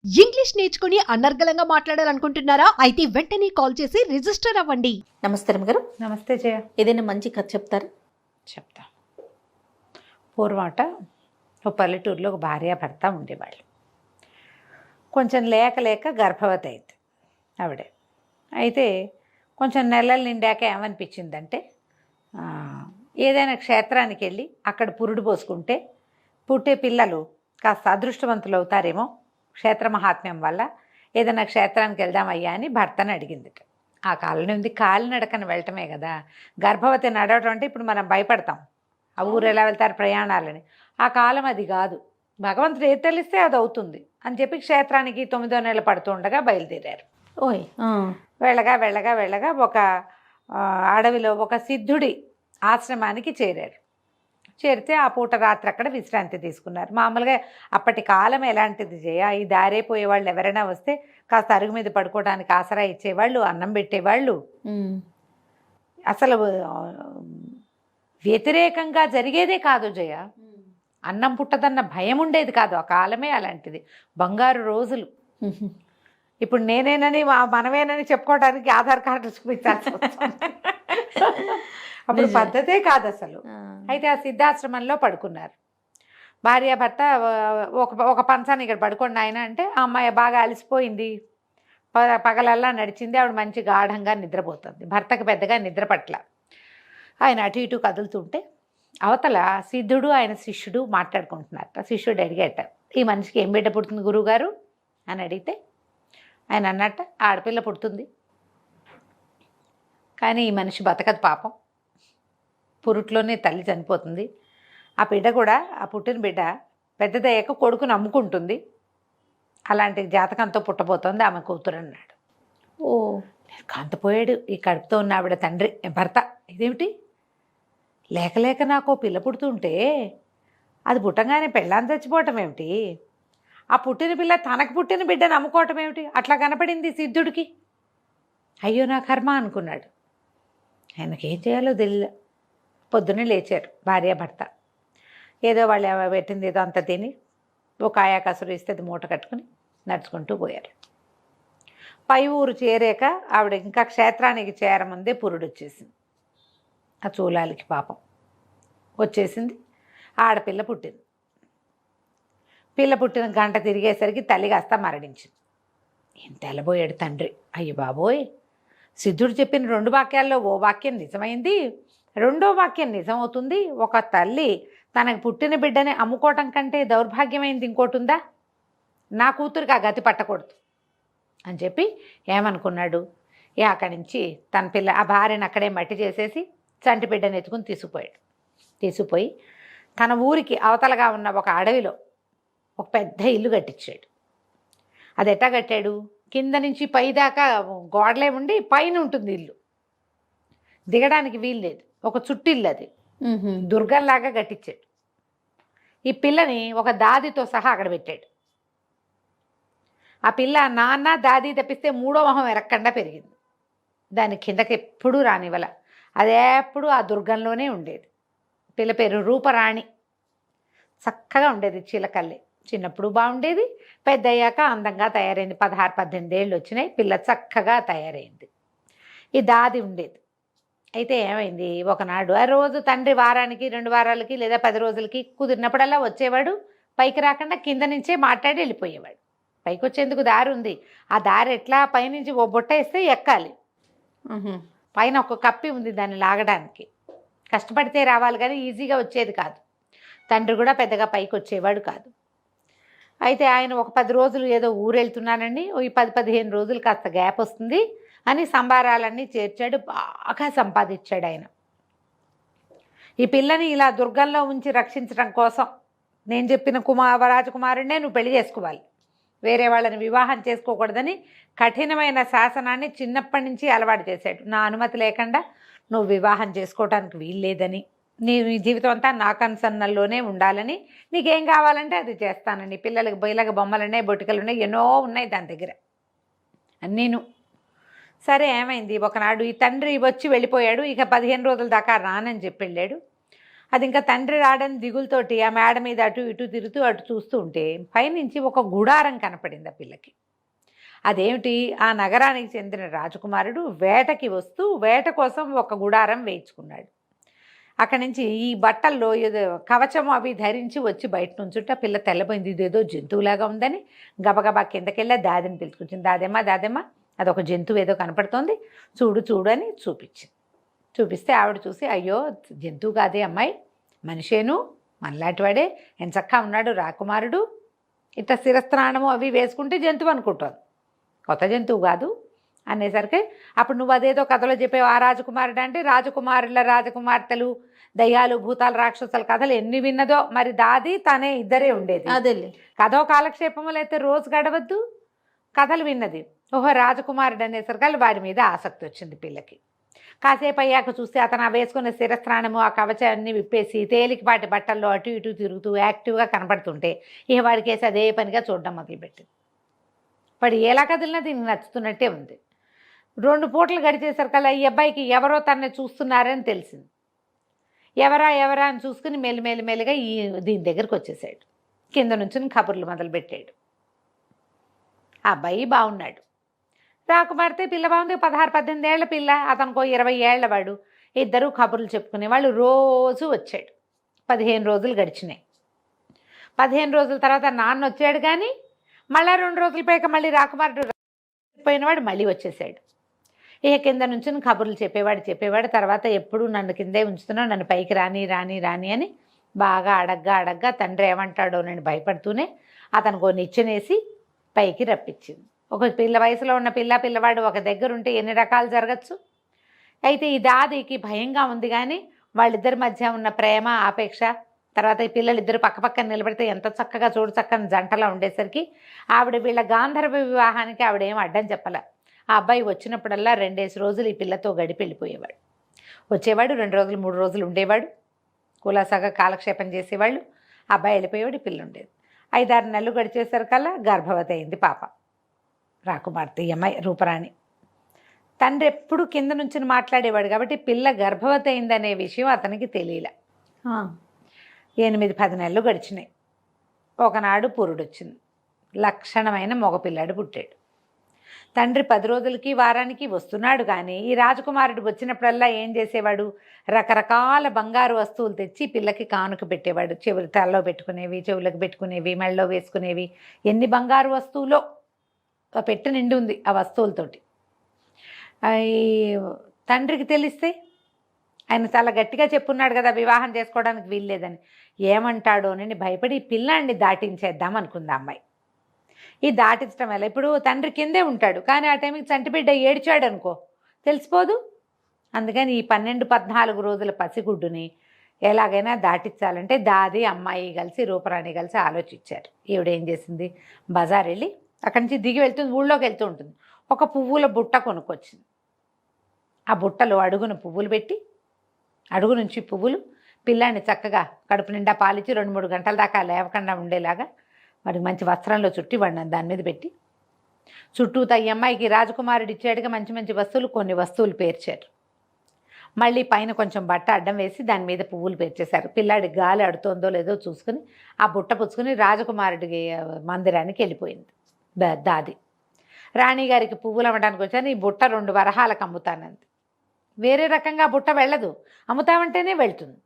English నేర్చుకుని అనర్గళంగా మాట్లాడాలనుకుంటున్నారా? అయితే వెంటనే కాల్ చేసి రిజిస్టర్ అవ్వండి. నమస్తే రమ్మగారు. నమస్తే జయ. ఏదైనా మంచి కథ చెప్తారా? చెప్తా. పూర్వట ఒక పల్లెటూరులో ఒక భార్య భర్త ఉండేవాళ్ళు. కొంచెం లేక లేక గర్భవతి అయింది ఆవిడ. అయితే కొంచెం నెలలు నిండాక ఏమనిపించిందంటే ఏదైనా క్షేత్రానికి వెళ్ళి అక్కడ పురుడు పోసుకుంటే పుట్టే పిల్లలు కాస్త అదృష్టవంతులు అవుతారేమో క్షేత్ర మహాత్మ్యం వల్ల, ఏదైనా క్షేత్రానికి వెళ్దామయ్యా అని భర్తను అడిగింది. ఆ కాలంలో ఉంది కాలినడకని వెళ్ళటమే కదా. గర్భవతి నడవటం అంటే ఇప్పుడు మనం భయపడతాం, ఆ ఊరు ఎలా వెళ్తారు ప్రయాణాలని. ఆ కాలం అది కాదు. భగవంతుడు ఏది తెలిస్తే అది అవుతుంది అని చెప్పి క్షేత్రానికి 9వ నెల పడుతూ ఉండగా బయలుదేరారు. ఓయ్. వెళ్ళగా వెళ్ళగా వెళ్ళగా ఒక అడవిలో ఒక సిద్ధుడి ఆశ్రమానికి చేరారు. చేరితే ఆ పూట రాత్రి అక్కడ విశ్రాంతి తీసుకున్నారు. మామూలుగా అప్పటి కాలం ఎలాంటిది జయ, ఈ దారైపోయే వాళ్ళు ఎవరైనా వస్తే కాస్త అరుగు మీద పడుకోవడానికి ఆసరా ఇచ్చేవాళ్ళు, అన్నం పెట్టేవాళ్ళు. అసలు వ్యతిరేకంగా జరిగేదే కాదు జయ. అన్నం పుట్టదన్న భయం ఉండేది కాదు. ఆ కాలమే అలాంటిది. బంగారు రోజులు. ఇప్పుడు నేనేనని మనమేనని చెప్పుకోవడానికి ఆధార్ కార్డు చూపించాల్సి వస్తుంది. అప్పుడు పద్ధతే కాదు అసలు. అయితే ఆ సిద్ధాశ్రమంలో పడుకున్నారు భార్యాభర్త. ఒక పంచాన్ని ఇక్కడ పడుకోండి ఆయన అంటే, ఆ అమ్మాయి బాగా అలసిపోయింది, పగలల్లా నడిచింది, ఆవిడ మంచి గాఢంగా నిద్రపోతుంది. భర్తకు పెద్దగా నిద్ర పట్ల. ఆయన అటు ఇటు కదులుతుంటే అవతల సిద్ధుడు ఆయన శిష్యుడు మాట్లాడుకుంటున్నారట. శిష్యుడు అడిగేట, ఈ మనిషికి ఏం బిడ్డ పుడుతుంది గురువుగారు అని అడిగితే ఆయన అన్నట్ట, ఆడపిల్ల పుడుతుంది కానీ ఈ మనిషి బతకదు పాపం, పురుట్లోనే తల్లి చనిపోతుంది. ఆ బిడ్డ కూడా, ఆ పుట్టిన బిడ్డ పెద్దదయ్యాక కొడుకుని అమ్ముకుంటుంది. అలాంటి జాతకంతో పుట్టబోతోంది ఆమె కూతురు అన్నాడు. ఓ, కాంతపోయాడు ఈ కడుపుతో ఉన్న ఆవిడ తండ్రి భర్త. ఇదేమిటి, లేక లేక నాకు పిల్ల పుడుతుంటే అది పుట్టంగానే పెళ్ళాన్ని చచ్చిపోవటం ఏమిటి, ఆ పుట్టిన పిల్ల తనకు పుట్టిన బిడ్డను అమ్ముకోవటం ఏమిటి, అట్లా కనపడింది సిద్ధుడికి. అయ్యో నా కర్మ అనుకున్నాడు. ఆయనకేం చేయాలో తెలియదు. పొద్దున్నే లేచారు భార్యాభర్త. ఏదో వాళ్ళు పెట్టింది ఏదో అంత తిని ఒక ఆయాకసురు ఇస్తే అది మూట కట్టుకుని నడుచుకుంటూ పోయారు. పై ఊరు చేరాక ఆవిడ ఇంకా క్షేత్రానికి చేరముందే పురుడు వచ్చేసింది. ఆ చూలాలికి పాపం వచ్చేసింది. ఆడపిల్ల పుట్టింది. పిల్ల పుట్టిన గంట తిరిగేసరికి తల్లి కాస్త మరణించింది. ఏం తెల్లబోయాడు తండ్రి. అయ్య బాబోయ్, సిద్ధుడు చెప్పిన 2 వాక్యాల్లో ఓ వాక్యం నిజమైంది, 2వ వాక్యం నిజమవుతుంది. ఒక తల్లి తనకు పుట్టిన బిడ్డని అమ్ముకోవటం కంటే దౌర్భాగ్యమైంది ఇంకోటి ఉందా, నా కూతురికి ఆ గతి పట్టకూడదు అని చెప్పి ఏమనుకున్నాడు, అక్కడి నుంచి తన ఆ భార్యను అక్కడే మట్టి చేసేసి చంటి బిడ్డను ఎత్తుకుని తీసుకుపోయి తన ఊరికి అవతలగా ఉన్న ఒక అడవిలో ఒక పెద్ద ఇల్లు కట్టించాడు. అది ఎట్టా కట్టాడు, కింద నుంచి పై దాకా గోడలే ఉండి పైన ఉంటుంది ఇల్లు, దిగడానికి వీలు లేదు. ఒక చుట్టిల్లు అది, దుర్గంలాగా కట్టించాడు. ఈ పిల్లని ఒక దాదితో సహా అక్కడ పెట్టాడు. ఆ పిల్ల నాన్న దాది తప్పిస్తే 3వ మొహం ఎరక్కండా పెరిగింది. దాని కిందకి ఎప్పుడూ రానివ్వల, అది ఎప్పుడు ఆ దుర్గంలోనే ఉండేది. పిల్ల పేరు రూపరాణి. చక్కగా ఉండేది, చిలకల్లే. చిన్నప్పుడు బాగుండేది, పెద్ద అయ్యాక అందంగా తయారైంది. 16-18 ఏళ్ళు వచ్చినాయి, పిల్ల చక్కగా తయారైంది. ఈ దాది ఉండేది. అయితే ఏమైంది, ఒకనాడు ఆ రోజు తండ్రి వారానికి 2 వారాలకి లేదా 10 రోజులకి కుదిరినప్పుడల్లా వచ్చేవాడు. పైకి రాకుండా కింద నుంచే మాట్లాడి వెళ్ళిపోయేవాడు. పైకి వచ్చేందుకు దారి ఉంది. ఆ దారి ఎట్లా, పైనుంచి ఓ బుట్ట వేస్తే ఎక్కాలి. పైన ఒక కప్పి ఉంది దాన్ని లాగడానికి. కష్టపడితే రావాలి కానీ ఈజీగా వచ్చేది కాదు. తండ్రి కూడా పెద్దగా పైకి వచ్చేవాడు కాదు. అయితే ఆయన ఒక 10 రోజులు ఏదో ఊరెళ్తున్నానండి, ఈ 10-15 రోజులు కాస్త గ్యాప్ వస్తుంది అని సంబారాలన్నీ చేర్చాడు. బాగా సంపాదించాడు ఆయన. ఈ పిల్లని ఇలా దుర్గంలో ఉంచి రక్షించడం కోసం నేను చెప్పిన రాజకుమారుడినే నువ్వు పెళ్లి చేసుకోవాలి, వేరే వాళ్ళని వివాహం చేసుకోకూడదని కఠినమైన శాసనాన్ని చిన్నప్పటి నుంచి అలవాటు చేశాడు. నా అనుమతి లేకుండా నువ్వు వివాహం చేసుకోవడానికి వీల్లేదని, నీ జీవితం అంతా నా కన్సన్నల్లోనే ఉండాలని, నీకేం కావాలంటే అది చేస్తానని. పిల్లలకి బొయ్యలకి బొమ్మలు ఉన్నాయి, బొటికలు ఉన్నాయి, ఎన్నో ఉన్నాయి దాని దగ్గర అన్నీను. సరే ఏమైంది, ఒకనాడు ఈ తండ్రి వచ్చి వెళ్ళిపోయాడు. ఇక 15 రోజుల దాకా రానని చెప్పి వెళ్ళాడు. అది ఇంకా తండ్రి రాడని దిగులతోటి ఆ మేడ మీద అటు ఇటు తిరుగుతూ అటు చూస్తూ ఉంటే పైనుంచి ఒక గుడారం కనపడింది ఆ పిల్లకి. అదేమిటి, ఆ నగరానికి చెందిన రాజకుమారుడు వేటకి వస్తూ వేట కోసం ఒక గుడారం వేయించుకున్నాడు. అక్కడి నుంచి ఈ బట్టల్లో ఏదో కవచం అవి ధరించి వచ్చి బయట నుంచుంటే ఆ పిల్ల తెల్లబోయింది, ఇదేదో జంతువులాగా ఉందని గబగబా కిందకెళ్ళి దాదిని పిలుచుకొచ్చింది. దాదేమ్మ అదొక జంతువు ఏదో కనపడుతోంది, చూడు చూడు అని చూపించింది. చూపిస్తే ఆవిడ చూసి, అయ్యో జంతువు కాదే అమ్మాయి, మనిషేను, మనలాంటి వాడే, ఎంచక్కా ఉన్నాడు రాకుమారుడు, ఇట్లా శిరస్నానము అవి వేసుకుంటే జంతువు అనుకుంటాను, కొత్త జంతువు కాదు అనేసరికి అప్పుడు నువ్వు అదేదో కథలో చెప్పావు ఆ రాజకుమారుడు అంటే రాజకుమారుల రాజకుమార్తెలు దయ్యాలు భూతాలు రాక్షసుల కథలు ఎన్ని విన్నదో, మరి దాది తనే ఇద్దరే ఉండేది. అదేలే. కథో కాలక్షేపములు అయితే రోజు గడవద్దు, కథలు విన్నది. ఓహో రాజకుమారుడు అనేసరికి వాడి మీద ఆసక్తి వచ్చింది పిల్లకి. కాసేపు అయ్యాక చూస్తే అతను ఆ వేసుకున్న శిరస్నానము ఆ కవచాన్ని విప్పేసి తేలికపాటి బట్టల్లో అటు ఇటు తిరుగుతూ యాక్టివ్గా కనపడుతుంటే ఇక వాడికేసి అదే పనిగా చూడడం మొదలుపెట్టింది. వాడు ఎలా కదిలినా దీనికి నచ్చుతున్నట్టే ఉంది. 2 పూటలు గడిచేసరికల్లా ఈ అబ్బాయికి ఎవరో తనని చూస్తున్నారని తెలిసింది. ఎవరా అని చూసుకుని మెల్లిగా దీని దగ్గరికి వచ్చేసాడు. కింద నుంచి కబుర్లు మొదలుపెట్టాడు. ఆ అబ్బాయి బాగున్నాడు, రాకుమారితే పిల్ల బాగుంది, 16-18 ఏళ్ల పిల్ల, అతనికో 20 ఏళ్ల వాడు. ఇద్దరు కబుర్లు చెప్పుకునేవాళ్ళు. రోజు వచ్చాడు. 15 రోజులు గడిచినాయి. 15 రోజుల తర్వాత నాన్న వచ్చాడు, కానీ మళ్ళీ 2 రోజుల పైక మళ్ళీ రాకుమారుడు పోయినవాడు మళ్ళీ వచ్చేసాడు. ఇక కింద నుంచి కబుర్లు చెప్పేవాడు. తర్వాత ఎప్పుడు నన్ను కిందే ఉంచుతున్నావు, నన్ను పైకి రాని అని బాగా అడగ్గా తండ్రి ఏమంటాడో నేను భయపడుతూనే అతనికి నిచ్చెనేసి పైకి రప్పించింది. ఒక వయసులో ఉన్న పిల్లవాడు ఒక దగ్గర ఉంటే ఎన్ని రకాలు జరగచ్చు. అయితే ఈ దాదికి భయంగా ఉంది, కానీ వాళ్ళిద్దరి మధ్య ఉన్న ప్రేమ ఆపేక్ష, తర్వాత ఈ పిల్లలిద్దరు పక్కపక్కన నిలబడితే ఎంత చక్కగా చూడు చక్కని జంటలా ఉండేసరికి ఆవిడ వీళ్ళ గాంధర్వ వివాహానికి ఆవిడేం అడ్డం చెప్పలే. ఆ అబ్బాయి వచ్చినప్పుడల్లా 2 రోజులు ఈ పిల్లతో గడిపి వెళ్ళిపోయేవాడు. వచ్చేవాడు 2 రోజులు 3 రోజులు ఉండేవాడు, కులాసాగా కాలక్షేపం చేసేవాళ్ళు. ఆ అబ్బాయి వెళ్ళిపోయేవాడు, ఈ పిల్ల ఉండేది. 5-6 నెలలు గడిచేసరికల్లా గర్భవతి అయింది పాప, రాకుమార్తె ఈ అమ్మాయి రూపరాణి. తండ్రి ఎప్పుడు కింద నుంచి మాట్లాడేవాడు కాబట్టి పిల్ల గర్భవతి అయిందనే విషయం అతనికి తెలియలే. 8-10 నెలలు గడిచినాయి. ఒకనాడు పురుడొచ్చింది. లక్షణమైన మగపిల్లాడు పుట్టాడు. తండ్రి 10 రోజులకి వారానికి వస్తున్నాడు, కానీ ఈ రాజకుమారుడు వచ్చినప్పుడల్లా ఏం చేసేవాడు, రకరకాల బంగారు వస్తువులు తెచ్చి పిల్లకి కానుక పెట్టేవాడు. తలలో పెట్టుకునేవి, చెవులకు పెట్టుకునేవి, మెళ్ళలో వేసుకునేవి, ఎన్ని బంగారు వస్తువులో పెట్టి నిండి ఉంది ఆ వస్తువులతోటి. ఈ తండ్రికి తెలిస్తే ఆయన చాలా గట్టిగా చెప్పున్నాడు కదా వివాహం చేసుకోవడానికి వీల్లేదని. ఏమంటాడోనని భయపడి పిల్లాన్ని దాటించేద్దాం అనుకుంది అమ్మాయి. ఈ దాటించడం వల్ల ఇప్పుడు తండ్రి కిందే ఉంటాడు, కానీ ఆ టైంకి చంటిబిడ్డ ఏడ్చాడు అనుకో తెలిసిపోదు. అందుకని ఈ 12-14 రోజుల పసిగుడ్డుని ఎలాగైనా దాటించాలంటే దాది అమ్మాయి కలిసి రూపరాణి కలిసి ఆలోచించారు. ఈవిడేం చేసింది, బజార్ వెళ్ళి అక్కడి నుంచి దిగి వెళ్తుంది, ఊళ్ళోకి వెళ్తూ ఉంటుంది. ఒక పువ్వుల బుట్ట కొనుక్కొచ్చింది. ఆ బుట్టలో అడుగున పువ్వులు పెట్టి, అడుగు నుంచి పువ్వులు, పిల్లాన్ని చక్కగా కడుపు నిండా పాలిచ్చి 2-3 గంటల దాకా లేవకుండా ఉండేలాగా వాడికి మంచి వస్త్రంలో చుట్టి వాడిని దాని మీద పెట్టి చుట్టూతా ఈ అమ్మాయికి రాజకుమారుడు ఇచ్చాడుగా మంచి మంచి వస్తువులు, కొన్ని వస్తువులు పేర్చారు. మళ్ళీ పైన కొంచెం బట్ట అడ్డం వేసి దాని మీద పువ్వులు పేర్చేశారు. పిల్లాడి గాలి అడుతోందో లేదో చూసుకుని ఆ బుట్ట పుచ్చుకుని రాజకుమారుడికి మందిరానికి వెళ్ళిపోయింది దాది. రాణిగారికి పువ్వులు అమ్మడానికి వచ్చాను, ఈ బుట్ట 2 వరహాలకు అమ్ముతానంది. వేరే రకంగా బుట్ట వెళ్ళదు, అమ్ముతామంటేనే వెళ్తుంది.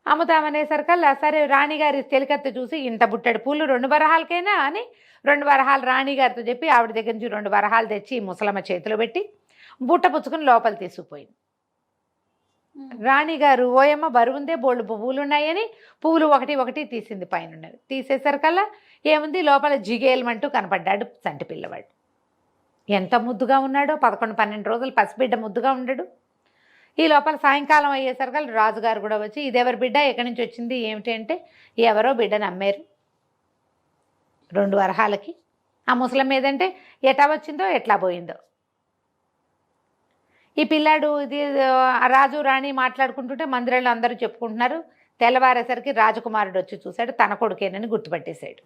అమ్ముతామనేసరికల్లా సరే రాణిగారి చెలికత్త చూసి ఇంత బుట్టడి పూలు 2 వరహాలకైనా అని 2 వరహాలు రాణిగారితో చెప్పి ఆవిడ దగ్గర నుంచి 2 వరహాలు తెచ్చి ముసలమ్మ చేతిలో పెట్టి బుట్ట పుచ్చుకుని లోపల తీసుకుపోయింది. రాణిగారు ఓయమ్మ బరువుందే, బోళ్ళు పువ్వులు ఉన్నాయని పువ్వులు ఒకటి తీసింది పైన. తీసేసరికల్లా ఏముంది, లోపల జిగేల్మంటూ కనపడ్డాడు చంటి పిల్లవాడు. ఎంత ముద్దుగా ఉన్నాడో, 11-12 రోజులు పసిబిడ్డ ముద్దుగా ఉండడు. ఈ లోపల సాయంకాలం అయ్యేసరికి రాజుగారు కూడా వచ్చి ఇదెవరి బిడ్డ, ఎక్కడి నుంచి వచ్చింది ఏమిటి అంటే, ఎవరో బిడ్డను అమ్మారు 2 వరహాలకి. ఆ ముసలం ఏదంటే ఎట్లా వచ్చిందో ఎట్లా పోయిందో. ఈ పిల్లాడు ఇది రాజు రాణి మాట్లాడుకుంటుంటే మందిరంలో అందరూ చెప్పుకుంటున్నారు. తెల్లవారేసరికి రాజకుమారుడు వచ్చి చూశాడు, తన కొడుకేనని గుర్తుపట్టేశాడు.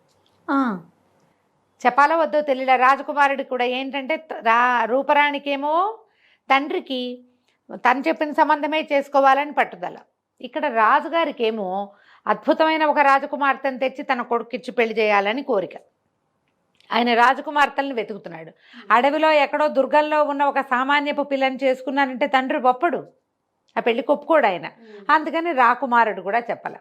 చెప్పాలో వద్దో తెలియలే. రాజకుమారుడికి కూడా ఏంటంటే రూపరాణికేమో తండ్రికి తను చెప్పిన సంబంధమే చేసుకోవాలని పట్టుదల. ఇక్కడ రాజుగారికి ఏమో అద్భుతమైన ఒక రాజకుమార్తెను తెచ్చి తన కొడుకిచ్చి పెళ్లి చేయాలని కోరిక. ఆయన రాజకుమార్తెలను వెతుకుతున్నాడు. అడవిలో ఎక్కడో దుర్గంలో ఉన్న ఒక సామాన్యపు పిల్లని చేసుకున్నానంటే తండ్రి ఒప్పడు, ఆ పెళ్లికి ఒప్పుకోడు ఆయన. అందుకని రాకుమారుడు కూడా చెప్పాల.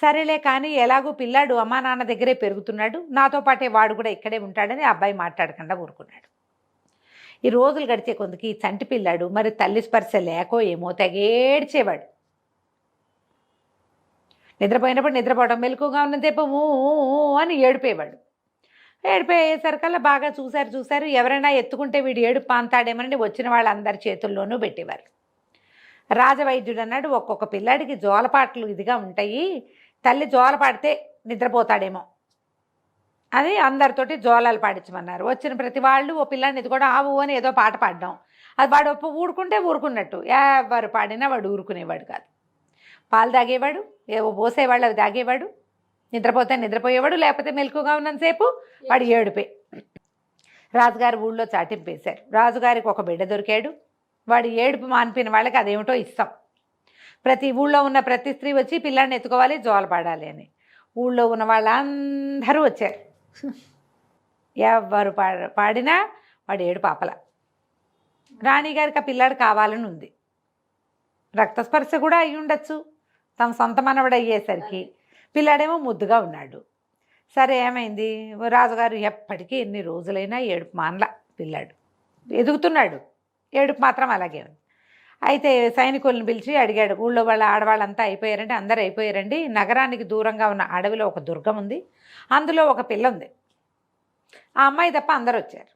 సరేలే కానీ ఎలాగూ పిల్లాడు అమ్మా నాన్న దగ్గరే పెరుగుతున్నాడు, నాతో పాటే వాడు కూడా ఇక్కడే ఉంటాడని ఆ అబ్బాయి మాట్లాడకుండా ఊరుకున్నాడు. ఈ రోజులు గడిచే కొందుకి ఈ చంటి పిల్లాడు మరి తల్లి స్పర్శ లేకో ఏమో తెగేడ్చేవాడు. నిద్రపోయినప్పుడు నిద్రపోవడం, మెలకుగా ఉన్నంతసేపు ఊ అని ఏడిపోయేవాడు. ఏడిపోయేసరికల్లా బాగా చూశారు, ఎవరైనా ఎత్తుకుంటే వీడు ఏడుపు పాంతాడేమని వచ్చిన వాళ్ళందరి చేతుల్లోనూ పెట్టేవారు. రాజవైద్యుడు అన్నాడు, ఒక్కొక్క పిల్లాడికి జోలపాట్లు ఇదిగా ఉంటాయి, తల్లి జోల పాడితే నిద్రపోతాడేమో అని అందరితోటి జోలాలు పాడించమన్నారు. వచ్చిన ప్రతి వాళ్ళు ఓ పిల్లాడిని ఇది కూడా ఆవు అని ఏదో పాట పాడడం, అది వాడు ఊరుకుంటే ఊరుకున్నట్టు, ఎవరు పాడినా వాడు ఊరుకునేవాడు కాదు. పాలు తాగేవాడు, ఏవో పోసేవాళ్ళు అవి తాగేవాడు, నిద్రపోతే నిద్రపోయేవాడు, లేకపోతే మెలకుగా ఉన్నంతసేపు వాడు ఏడుపే. రాజుగారు ఊళ్ళో చాటింపేశారు. రాజుగారికి ఒక బిడ్డ దొరికాడు. వాడు ఏడుపు మానిపిన వాళ్ళకి అదేమిటో ఇస్తాం. ప్రతి ఊళ్ళో ఉన్న ప్రతి స్త్రీ వచ్చి పిల్లాడిని ఎత్తుకోవాలి, జోలపాడాలి అని. ఊళ్ళో ఉన్న వాళ్ళందరూ వచ్చారు. ఎవరు పాడినా వాడు ఏడుపు ఆపల. రాణిగారికి ఆ పిల్లాడు కావాలని ఉంది. రక్తస్పర్శ కూడా అయి ఉండొచ్చు, తమ సొంత మనవడు అయ్యేసరికి. పిల్లాడేమో ముద్దుగా ఉన్నాడు. సరే ఏమైంది, రాజుగారు ఎప్పటికీ ఎన్ని రోజులైనా ఏడుపు మానల. పిల్లాడు ఎదుగుతున్నాడు, ఏడుపు మాత్రం అలాగే ఉంది. అయితే సైనికులను పిలిచి అడిగాడు, ఊళ్ళో వాళ్ళ ఆడవాళ్ళంతా అయిపోయారంటే అందరూ అయిపోయారండి, నగరానికి దూరంగా ఉన్న అడవిలో ఒక దుర్గం ఉంది, అందులో ఒక పిల్ల ఉంది, ఆ అమ్మాయి తప్ప అందరూ వచ్చారు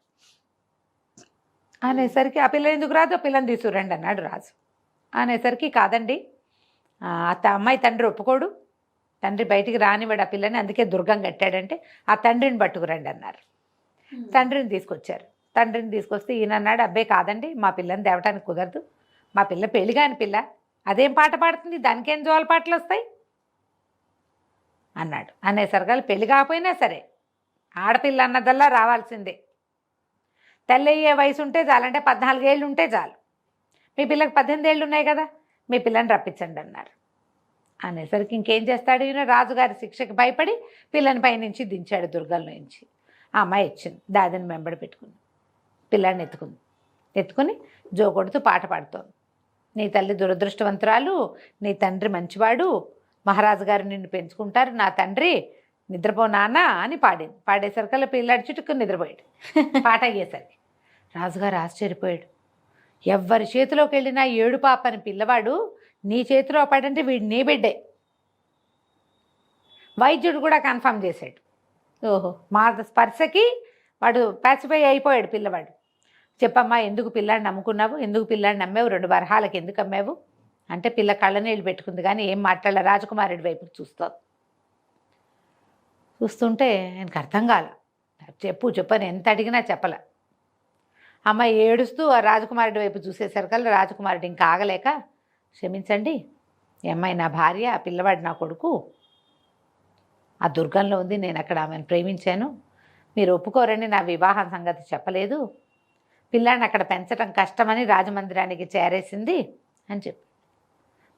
అనేసరికి, ఆ పిల్ల ఎందుకు రాదు, ఆ పిల్లని తీసుకురండి అన్నాడు రాజు. అనేసరికి కాదండి, అమ్మాయి తండ్రి ఒప్పుకోడు, తండ్రి బయటికి రానివాడు ఆ పిల్లని, అందుకే దుర్గం కట్టాడంటే ఆ తండ్రిని పట్టుకురండి అన్నారు. తండ్రిని తీసుకొచ్చారు. తండ్రిని తీసుకొస్తే ఈయన అన్నాడు, అబ్బాయి కాదండి, మా పిల్లని తేవటానికి కుదరదు, మా పిల్ల పెళ్ళిగాని పిల్ల, అదేం పాట పాడుతుంది, దానికేం జోల పాటలు వస్తాయి అన్నాడు. అనేసరికి పెళ్ళి కాకపోయినా సరే ఆడపిల్ల అన్నదల్లా రావాల్సిందే, తెల్లయ్యే వయసు ఉంటే చాలంటే 14 ఏళ్ళు ఉంటే చాలు, మీ పిల్లకి 18 ఏళ్ళు ఉన్నాయి కదా, మీ పిల్లని రప్పించండి అన్నారు. అనేసరికి ఇంకేం చేస్తాడు ఈయన, రాజుగారి శిక్షకి భయపడి పిల్లని పైనుంచి దించాడు దుర్గంలో నుంచి. ఆ అమ్మాయి ఇచ్చింది, దాదిని వెంబడి పెట్టుకుంది, పిల్లాడిని ఎత్తుకుని జో కొడుతూ పాట పాడుతోంది. నీ తల్లి దురదృష్టవంతురాలు, నీ తండ్రి మంచివాడు, మహారాజు గారు నిన్ను పెంచుకుంటారు, నా తండ్రి నిద్రపో నాన్న అని పాడింది. పాడేసరికల్లా పిల్లాడి చుట్టుకుని నిద్రపోయాడు. పాట అయ్యేసరికి రాజుగారు ఆశ్చర్యపోయాడు. ఎవ్వరి చేతిలోకి వెళ్ళినా ఏడు పాపని పిల్లవాడు నీ చేతిలో పడంటే వీడు నీ బిడ్డే. వైద్యుడు కూడా కన్ఫర్మ్ చేశాడు. ఓహో, మా స్పర్శకి వాడు ప్యాసిఫై అయిపోయాడు పిల్లవాడు. చెప్పమ్మా, ఎందుకు పిల్లాడిని నమ్ముకున్నావు, ఎందుకు పిల్లాడిని నమ్మావు, 2 వరహాలకి ఎందుకు అమ్మావు అంటే పిల్ల కళ్ళనీళ్ళు పెట్టుకుంది కానీ ఏం మాట్లాడలే, రాజకుమారుడి వైపు చూస్తుంటే ఆయనకు అర్థం కాల. చెప్పని ఎంత అడిగినా చెప్పలే. అమ్మాయి ఏడుస్తూ ఆ రాజకుమారుడి వైపు చూసేసరికల్లా రాజకుమారుడు ఇంకా ఆగలేక, క్షమించండి, ఈ అమ్మాయి నా భార్య, ఆ పిల్లవాడు నా కొడుకు, ఆ దుర్గంలో ఉంది, నేను అక్కడ ఆమెను ప్రేమించాను, మీరు ఒప్పుకోరని నా వివాహం సంగతి చెప్పలేదు, పిల్లాడిని అక్కడ పెంచడం కష్టమని రాజమందిరానికి చేరేసింది అని చెప్పి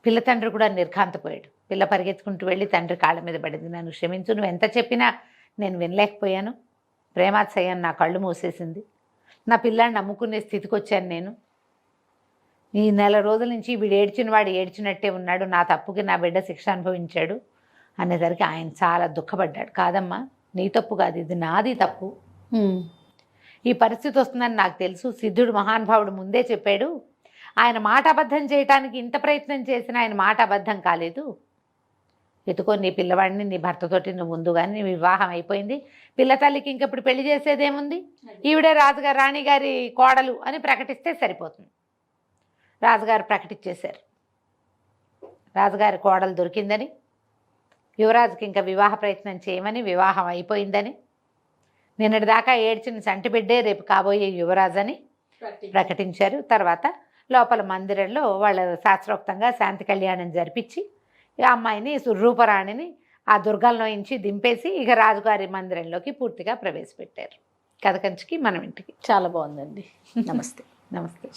పిల్ల తండ్రి కూడా నిర్ఘాంతపోయాడు. పిల్ల పరిగెత్తుకుంటూ వెళ్ళి తండ్రి కాళ్ళ మీద పడింది. నన్ను క్షమించు, నువ్వు ఎంత చెప్పినా నేను వినలేకపోయాను, ప్రేమాత్సయం నా కళ్ళు మూసేసింది, నా పిల్లాడిని నమ్ముకునే స్థితికి వచ్చాను నేను, ఈ 4 రోజుల నుంచి వీడు ఏడ్చిన వాడు ఏడ్చినట్టే ఉన్నాడు, నా తప్పుకి నా బిడ్డ శిక్ష అనుభవించాడు అనేసరికి ఆయన చాలా దుఃఖపడ్డాడు. కాదమ్మా, నీ తప్పు కాదు, ఇది నాది తప్పు, ఈ పరిస్థితి వస్తుందని నాకు తెలుసు, సిద్ధుడు మహానుభావుడు ముందే చెప్పాడు, ఆయన మాట అబద్ధం చేయటానికి ఇంత ప్రయత్నం చేసినా ఆయన మాట అబద్ధం కాలేదు, ఎత్తుకో నీ పిల్లవాడిని, నీ భర్తతోటి నువ్వు ముందుగానే నీ వివాహం అయిపోయింది, పిల్ల తల్లికి ఇంకప్పుడు పెళ్లి చేసేదేముంది, ఈవిడే రాజుగారు రాణిగారి కోడలు అని ప్రకటిస్తే సరిపోతుంది. రాజుగారు ప్రకటించేశారు, రాజుగారి కోడలు దొరికిందని, యువరాజుకి ఇంకా వివాహ ప్రయత్నం చేయమని, వివాహం అయిపోయిందని, నిన్నటి దాకా ఏడ్చిన చంటి బిడ్డే రేపు కాబోయే యువరాజు అని ప్రకటించారు. తర్వాత లోపల మందిరంలో వాళ్ళ శాస్త్రోక్తంగా శాంతి కళ్యాణం జరిపించి ఆ అమ్మాయిని రూపరాణిని ఆ దుర్గంలో నుంచి దింపేసి ఇక రాజుగారి మందిరంలోకి పూర్తిగా ప్రవేశపెట్టారు. కథ కంచికి మనం ఇంటికి. చాలా బాగుందండి. నమస్తే. నమస్తే.